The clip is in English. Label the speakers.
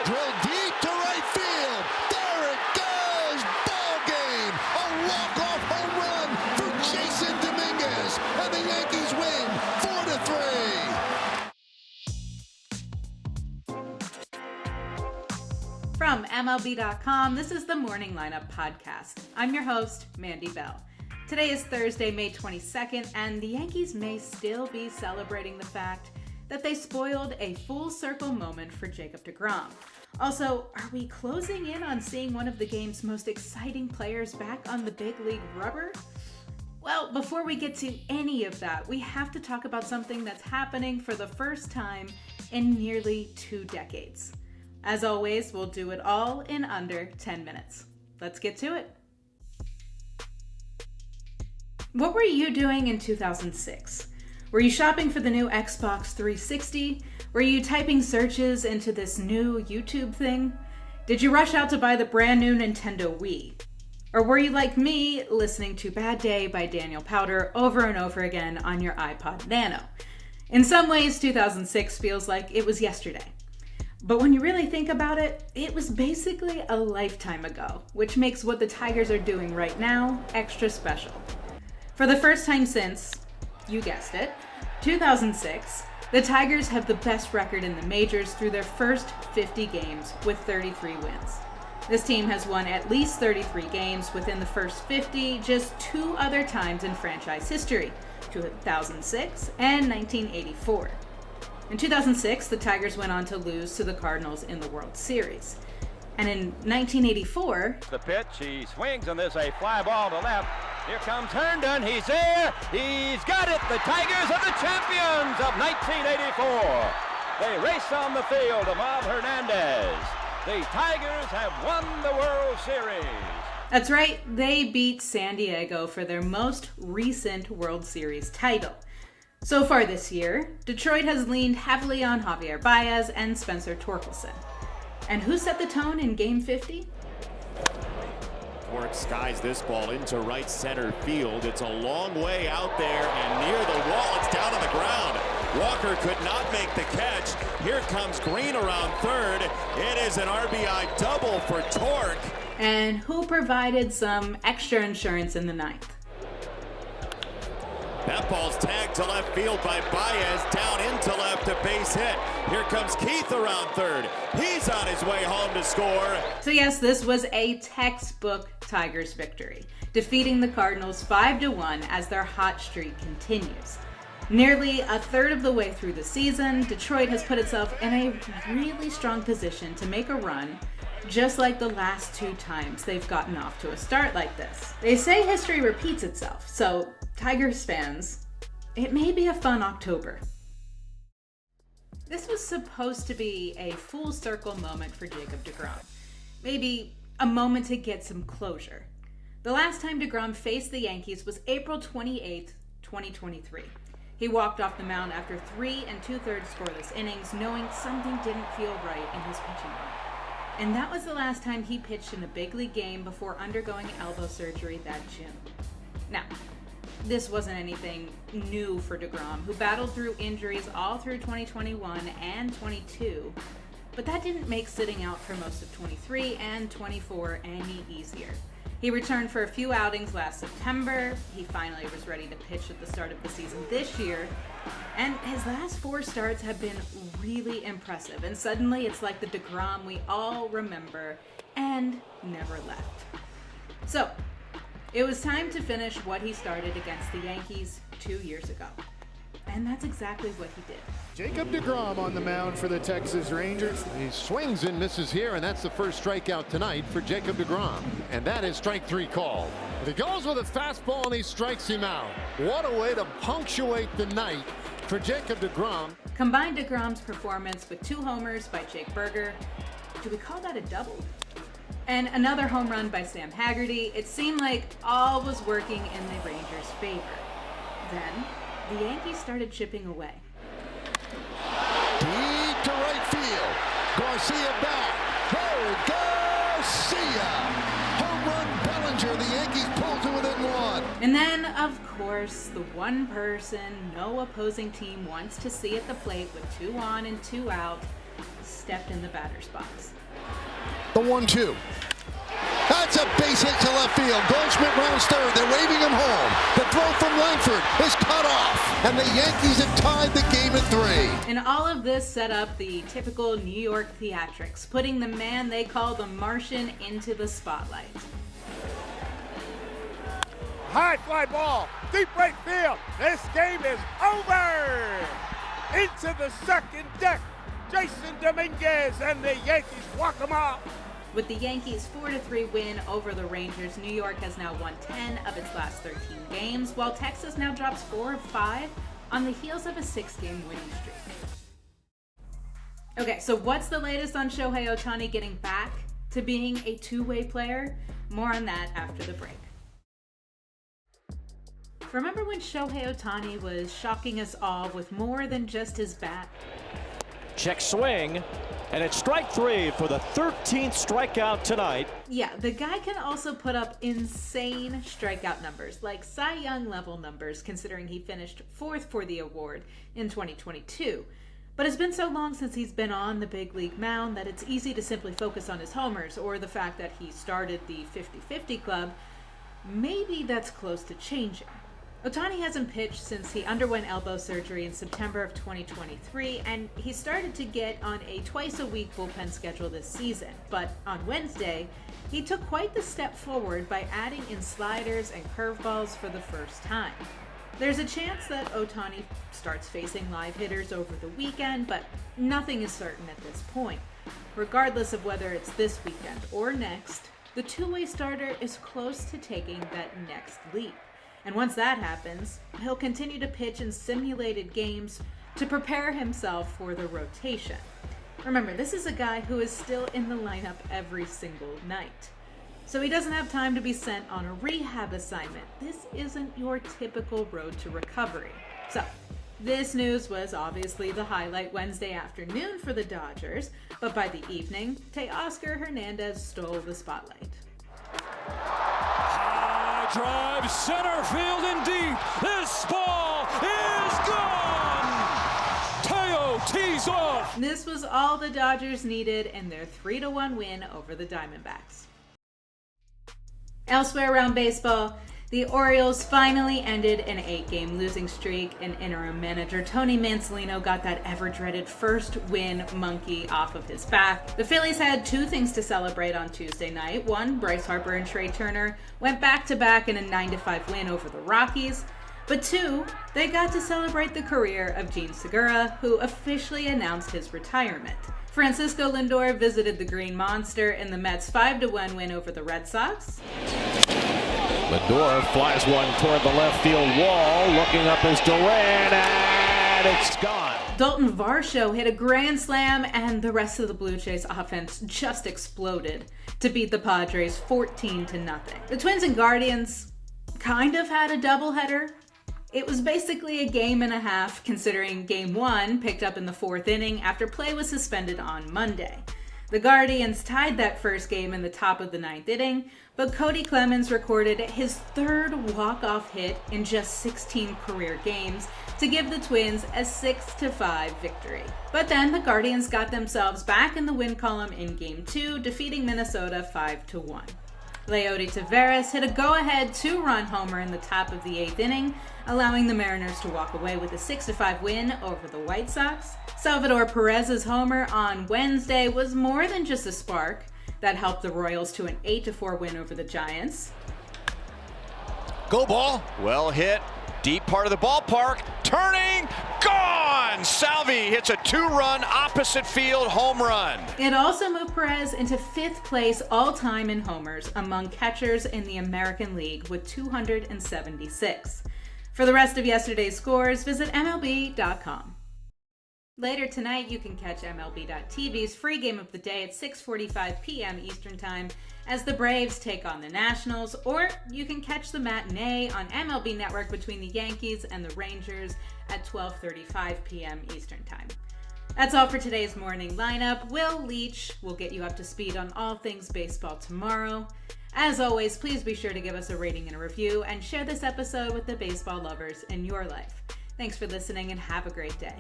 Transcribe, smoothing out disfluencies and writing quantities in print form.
Speaker 1: Drill deep to right field. There it goes. Ball game. A walk-off home run for Jasson Domínguez. And the Yankees win 4-3.
Speaker 2: From MLB.com, this is the Morning Lineup Podcast. I'm your host, Mandy Bell. Today is Thursday, May 22nd, and the Yankees may still be celebrating the fact that they spoiled a full circle moment for Jacob deGrom. Also, are we closing in on seeing one of the game's most exciting players back on the big league rubber? Well, before we get to any of that, we have to talk about something that's happening for the first time in nearly 2 decades. As always, we'll do it all in under 10 minutes. Let's get to it. What were you doing in 2006? Were you shopping for the new Xbox 360? Were you typing searches into this new YouTube thing? Did you rush out to buy the brand new Nintendo Wii? Or were you like me, listening to Bad Day by Daniel Powter over and over again on your iPod Nano? In some ways, 2006 feels like it was yesterday. But when you really think about it, it was basically a lifetime ago, which makes what the Tigers are doing right now extra special. For the first time since, you guessed it, 2006, the Tigers have the best record in the majors through their first 50 games with 33 wins. This team has won at least 33 games within the first 50 just 2 other times in franchise history, 2006 and 1984. In 2006, the Tigers went on to lose to the Cardinals in the World Series. And in 1984...
Speaker 3: The pitch, he swings, and there's a fly ball to left. Here comes Herndon, he's there, he's got it! The Tigers are the champions of 1984! They race on the field of Bob Hernandez. The Tigers have won the World Series.
Speaker 2: That's right, they beat San Diego for their most recent World Series title. So far this year, Detroit has leaned heavily on Javier Baez and Spencer Torkelson. And who set the tone in Game 50?
Speaker 4: Ford skies this ball into right center field. It's a long way out there and near the wall. It's down on the ground. Walker could not make the catch. Here comes Green around third. It is an RBI double for Tork.
Speaker 2: And who provided some extra insurance in the ninth?
Speaker 4: That ball's tagged to left field by Baez, down into left, a base hit. Here comes Keith around third. He's on his way home to score.
Speaker 2: So yes, this was a textbook Tigers victory, defeating the Cardinals 5-1 as their hot streak continues. Nearly a third of the way through the season, Detroit has put itself in a really strong position to make a run, just like the last 2 times they've gotten off to a start like this. They say history repeats itself, so Tigers fans, it may be a fun October. This was supposed to be a full circle moment for Jacob deGrom. Maybe a moment to get some closure. The last time deGrom faced the Yankees was April 28th, 2023. He walked off the mound after 3 2/3 scoreless innings, knowing something didn't feel right in his pitching arm. And that was the last time he pitched in a big league game before undergoing elbow surgery that June. Now, this wasn't anything new for deGrom, who battled through injuries all through 2021 and 22, but that didn't make sitting out for most of 23 and 24 any easier. He returned for a few outings last September. He finally was ready to pitch at the start of the season this year, and his last 4 starts have been really impressive, and suddenly it's like the deGrom we all remember and never left. So, it was time to finish what he started against the Yankees 2 years ago. And that's exactly what he did.
Speaker 1: Jacob deGrom on the mound for the Texas Rangers. He swings and misses here, and that's the first strikeout tonight for Jacob deGrom. And that is strike 3 called. He goes with a fastball and he strikes him out. What a way to punctuate the night for Jacob deGrom.
Speaker 2: Combine deGrom's performance with 2 homers by Jake Burger. Do we call that a double? And another home run by Sam Haggerty. It seemed like all was working in the Rangers' favor. Then, the Yankees started chipping away.
Speaker 1: Deep to right field. Garcia back. There it goes. Garcia. Home run Bellinger. The Yankees pull to within 1.
Speaker 2: And then, of course, the one person no opposing team wants to see at the plate with 2 on and 2 out, stepped in the batter's box.
Speaker 1: The 1-2. That's a base hit to left field. Goldschmidt rounds third. They're waving him home. The throw from Langford is cut off, and the Yankees have tied the game at 3.
Speaker 2: And all of this set up the typical New York theatrics, putting the man they call the Martian into the spotlight.
Speaker 5: High fly ball, deep right field. This game is over. Into the second deck, Jasson Domínguez and the Yankees walk them off.
Speaker 2: With the Yankees' 4-3 win over the Rangers, New York has now won 10 of its last 13 games, while Texas now drops 4 of 5 on the heels of a 6-game winning streak. Okay, so what's the latest on Shohei Ohtani getting back to being a two-way player? More on that after the break. Remember when Shohei Ohtani was shocking us all with more than just his bat?
Speaker 6: Check swing, and it's strike 3 for the 13th strikeout tonight.
Speaker 2: Yeah, the guy can also put up insane strikeout numbers, like Cy Young level numbers, considering he finished 4th for the award in 2022. But it's been so long since he's been on the big league mound that it's easy to simply focus on his homers or the fact that he started the 50-50 club. Maybe that's close to changing. Ohtani hasn't pitched since he underwent elbow surgery in September of 2023, and he started to get on a twice-a-week bullpen schedule this season. But on Wednesday, he took quite the step forward by adding in sliders and curveballs for the first time. There's a chance that Ohtani starts facing live hitters over the weekend, but nothing is certain at this point. Regardless of whether it's this weekend or next, the two-way starter is close to taking that next leap. And once that happens, he'll continue to pitch in simulated games to prepare himself for the rotation. Remember, this is a guy who is still in the lineup every single night. So he doesn't have time to be sent on a rehab assignment. This isn't your typical road to recovery. So, this news was obviously the highlight Wednesday afternoon for the Dodgers, but by the evening, Teoscar Hernandez stole the spotlight.
Speaker 6: Drive center field and deep. This ball is gone. Teo tees off.
Speaker 2: This was all the Dodgers needed in their 3-1 win over the Diamondbacks. Elsewhere around baseball, the Orioles finally ended an 8-game losing streak, and interim manager Tony Mansolino got that ever-dreaded first win monkey off of his back. The Phillies had 2 things to celebrate on Tuesday night. One, Bryce Harper and Trey Turner went back-to-back in a 9-5 win over the Rockies. But 2, they got to celebrate the career of Gene Segura, who officially announced his retirement. Francisco Lindor visited the Green Monster in the Mets' 5-1 win over the Red Sox.
Speaker 6: Lindor flies one toward the left field wall, looking up as Duran, and it's gone.
Speaker 2: Dalton Varsho hit a grand slam, and the rest of the Blue Jays offense just exploded to beat the Padres 14-0. The Twins and Guardians kind of had a doubleheader. It was basically a game and a half, considering Game 1 picked up in the 4th inning after play was suspended on Monday. The Guardians tied that first game in the top of the 9th inning, but Cody Clemens recorded his 3rd walk-off hit in just 16 career games to give the Twins a 6-5 victory. But then the Guardians got themselves back in the win column in Game 2, defeating Minnesota 5-1. Leody Taveras hit a go-ahead 2-run homer in the top of the 8th inning, allowing the Mariners to walk away with a 6-5 win over the White Sox. Salvador Perez's homer on Wednesday was more than just a spark that helped the Royals to an 8-4 win over the Giants.
Speaker 7: Go ball. Well hit. Deep part of the ballpark. Turning. Gone! Salvi hits a 2-run opposite field home run.
Speaker 2: It also moved Perez into 5th place all-time in homers among catchers in the American League with 276. For the rest of yesterday's scores, visit MLB.com. Later tonight, you can catch MLB.tv's free game of the day at 6:45 p.m. Eastern Time as the Braves take on the Nationals, or you can catch the matinee on MLB Network between the Yankees and the Rangers at 12:35 p.m. Eastern Time. That's all for today's morning lineup. Will Leach will get you up to speed on all things baseball tomorrow. As always, please be sure to give us a rating and a review and share this episode with the baseball lovers in your life. Thanks for listening and have a great day.